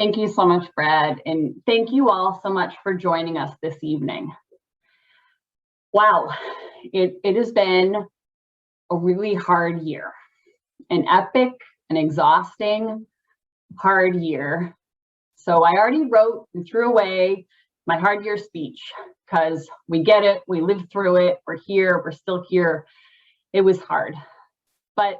Thank you so much, Brad, and thank you all so much for joining us this evening. Wow, it has been a really hard year, an epic, an exhausting, hard year. So I already wrote and threw away my hard year speech because we get it, we lived through it, we're here, we're still here. It was hard, but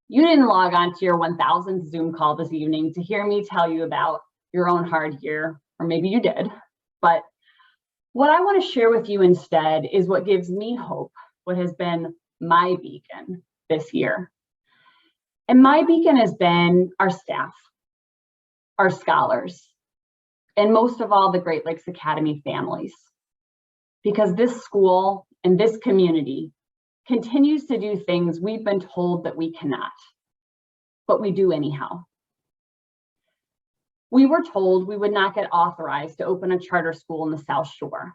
you didn't log on to your 1000th Zoom call this evening to hear me tell you about your own hard year, or maybe you did. But what I want to share with you instead is what gives me hope, what has been my beacon this year. And my beacon has been our staff, our scholars, and most of all, the Great Lakes Academy families. Because this school and this community continues to do things we've been told that we cannot, but we do anyhow. We were told we would not get authorized to open a charter school in the South Shore,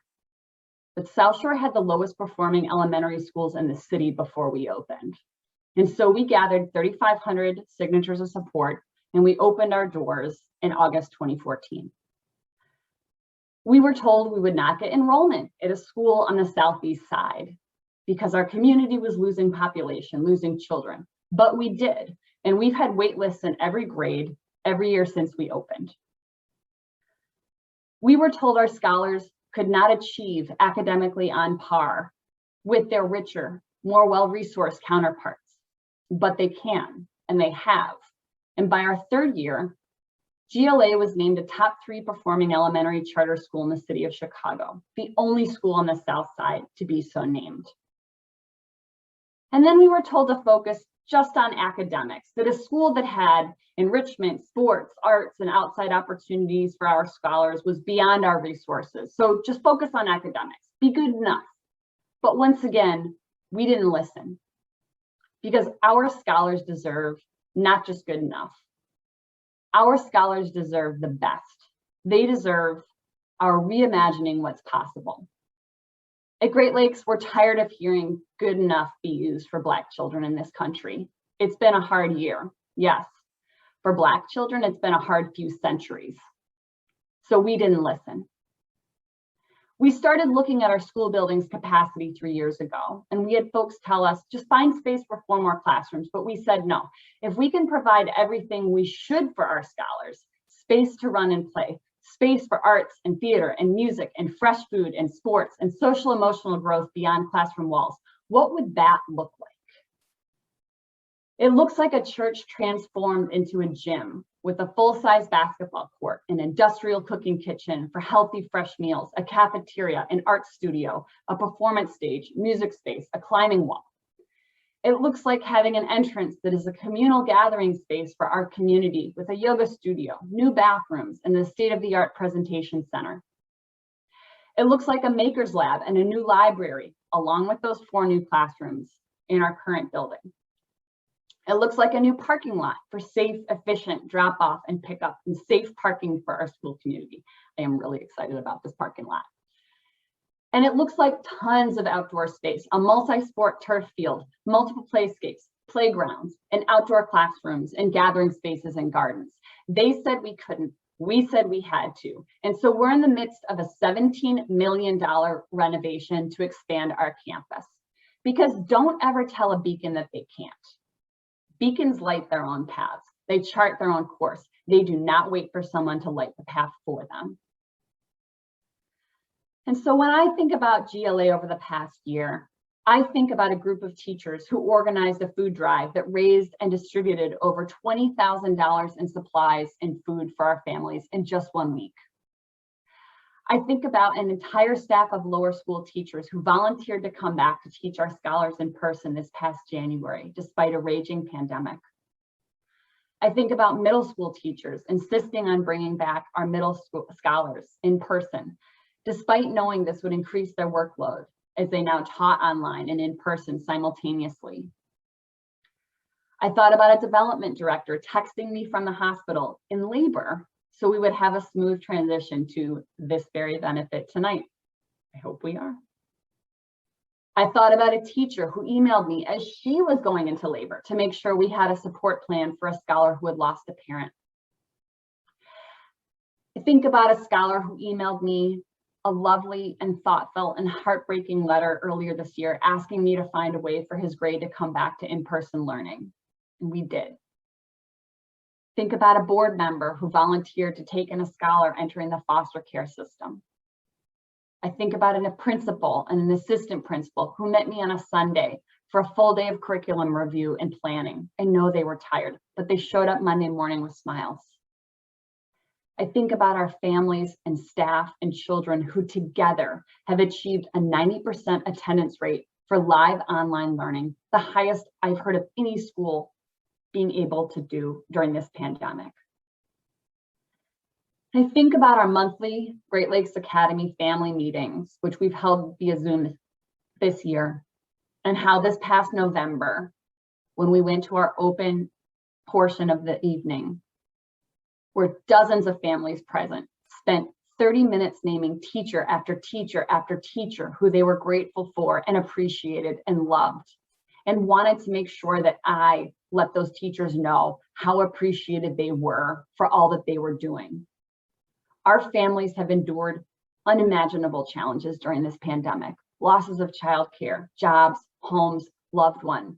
but South Shore had the lowest performing elementary schools in the city before we opened. And so we gathered 3,500 signatures of support and we opened our doors in August 2014. We were told we would not get enrollment at a school on the southeast side because our community was losing population, losing children, but we did. And we've had wait lists in every grade every year since we opened. We were told our scholars could not achieve academically on par with their richer, more well-resourced counterparts, but they can, and they have. And by our third year, GLA was named a top 3 performing elementary charter school in the city of Chicago, the only school on the South Side to be so named. And then we were told to focus just on academics, that a school that had enrichment, sports, arts, and outside opportunities for our scholars was beyond our resources. So just focus on academics, be good enough. But once again, we didn't listen because our scholars deserve not just good enough. Our scholars deserve the best. They deserve our reimagining what's possible. At Great Lakes, we're tired of hearing good enough be used for Black children in this country. It's been a hard year, yes. For Black children, it's been a hard few centuries. So we didn't listen. We started looking at our school building's capacity 3 years ago, and we had folks tell us, just find space for 4 more classrooms, but we said no. If we can provide everything we should for our scholars, space to run and play, space for arts and theater and music and fresh food and sports and social emotional growth beyond classroom walls, what would that look like? It looks like a church transformed into a gym with a full-size basketball court, an industrial cooking kitchen for healthy, fresh meals, a cafeteria, an art studio, a performance stage, music space, a climbing wall. It looks like having an entrance that is a communal gathering space for our community with a yoga studio, new bathrooms, and the state-of-the-art presentation center. It looks like a maker's lab and a new library, along with those 4 new classrooms in our current building. It looks like a new parking lot for safe, efficient drop-off and pickup and safe parking for our school community. I am really excited about this parking lot. And it looks like tons of outdoor space, a multi-sport turf field, multiple playscapes, playgrounds, and outdoor classrooms, and gathering spaces and gardens. They said we couldn't, we said we had to. And so we're in the midst of a $17 million renovation to expand our campus. Because don't ever tell a beacon that they can't. Beacons light their own paths. They chart their own course. They do not wait for someone to light the path for them. And so when I think about GLA over the past year, I think about a group of teachers who organized a food drive that raised and distributed over $20,000 in supplies and food for our families in just 1 week. I think about an entire staff of lower school teachers who volunteered to come back to teach our scholars in person this past January, despite a raging pandemic. I think about middle school teachers insisting on bringing back our middle school scholars in person, despite knowing this would increase their workload as they now taught online and in person simultaneously. I thought about a development director texting me from the hospital in labor so we would have a smooth transition to this very benefit tonight. I hope we are. I thought about a teacher who emailed me as she was going into labor to make sure we had a support plan for a scholar who had lost a parent. think about a scholar who emailed me a lovely and thoughtful and heartbreaking letter earlier this year asking me to find a way for his grade to come back to in-person learning, and we did. Think about a board member who volunteered to take in a scholar entering the foster care system. I think about a principal and an assistant principal who met me on a Sunday for a full day of curriculum review and planning. I know they were tired, but they showed up Monday morning with smiles. I think about our families and staff and children who together have achieved a 90% attendance rate for live online learning, the highest I've heard of any school being able to do during this pandemic. I think about our monthly Great Lakes Academy family meetings, which we've held via Zoom this year, and how this past November, when we went to our open portion of the evening, where dozens of families present spent 30 minutes naming teacher after teacher after teacher who they were grateful for and appreciated and loved, and wanted to make sure that I let those teachers know how appreciated they were for all that they were doing. Our families have endured unimaginable challenges during this pandemic, losses of childcare, jobs, homes, loved ones.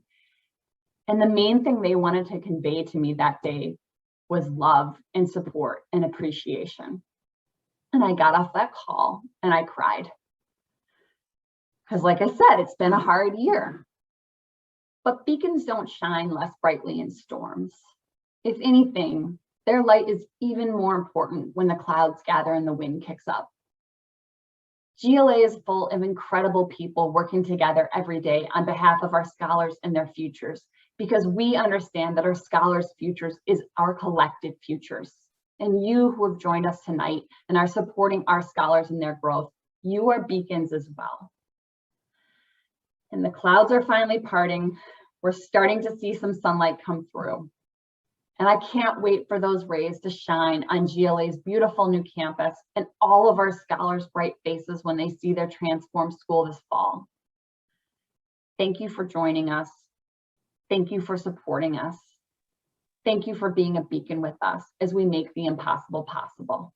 And the main thing they wanted to convey to me that day was love and support and appreciation. And I got off that call and I cried. Because like I said, it's been a hard year. But beacons don't shine less brightly in storms. If anything, their light is even more important when the clouds gather and the wind kicks up. GLA is full of incredible people working together every day on behalf of our scholars and their futures, because we understand that our scholars' futures is our collective futures. And you who have joined us tonight and are supporting our scholars in their growth, you are beacons as well. And the clouds are finally parting. We're starting to see some sunlight come through. And I can't wait for those rays to shine on GLA's beautiful new campus and all of our scholars' bright faces when they see their transformed school this fall. Thank you for joining us. Thank you for supporting us. Thank you for being a beacon with us as we make the impossible possible.